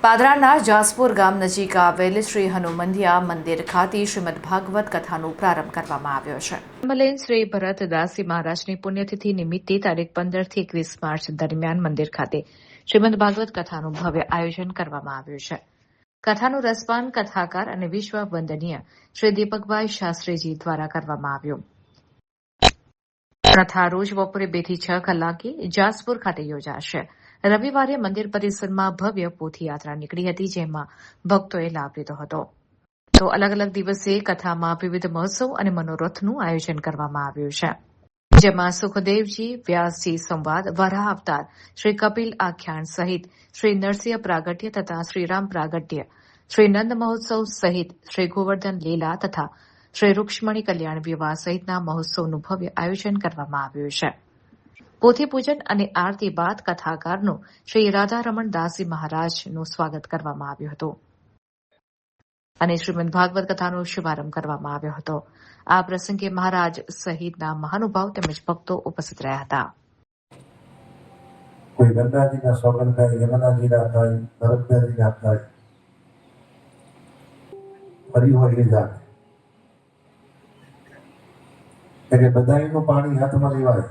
પાદરાના જાસપુર ગામ નજીક આવેલ શ્રી હનુમંદિયા મંદિર ખાતે શ્રીમદ ભાગવત કથાનો પ્રારંભ કરવામાં આવ્યો છે. મલેન શ્રી ભરત દાસી મહારાજની પુણ્યતિથિ નિમિત્તે તારીખ 15 થી 21 માર્ચ દરમિયાન મંદિર ખાતે શ્રીમદ ભાગવત કથાનું ભવ્ય આયોજન કરવામાં આવ્યું છે. કથાનું રસપાન કથાકાર અને વિશ્વ વંદનીય શ્રી દીપકભાઈ શાસ્ત્રીજી દ્વારા કરવામાં આવ્યું. કથા રોજ બપોરે 2 થી 6 કલાકે જાસપુર ખાતે યોજાશે. રવિવારે મંદિર પરિસરમાં ભવ્ય પોથીયાત્રા નીકળી હતી, જેમાં ભક્તોએ લાભ લીધો હતો. તો અલગ અલગ દિવસે કથામાં વિવિધ મહોત્સવ અને મનોરથનું આયોજન કરવામાં આવ્યું છે, જેમાં સુખદેવજી વ્યાસજી સંવાદ, વરાહ અવતાર, શ્રી કપિલ આખ્યાન સહિત શ્રી નરસિંહ પ્રાગટ્ય તથા શ્રીરામ પ્રાગટ્ય, શ્રી નંદ મહોત્સવ સહિત શ્રી ગોવર્ધન લીલા તથા શ્રી રૂક્ષ્મણી કલ્યાણ વિવાહ સહિતના મહોત્સવનું ભવ્ય આયોજન કરવામાં આવ્યું છે. પોથી પૂજન અને આરતી બાદ કથાકારનું શ્રી રાધારમણ દાસી મહારાજનું સ્વાગત કરવામાં આવ્યું હતું અને શ્રીમદ ભાગવત કથાનો શુભારંભ કરવામાં આવ્યો હતો. આ પ્રસંગે મહારાજ સહિતના મહાનુભાવ તેમજ ભક્તો ઉપસ્થિત રહ્યા હતા. કોઈ ગંગાજીના સોગંદ થાય, યમુનાજીના થાય, નર્મદાજીના થાય, ફરી હોય એ જાણે એટલે બધાનું પાણી હાથમાં લેવાય.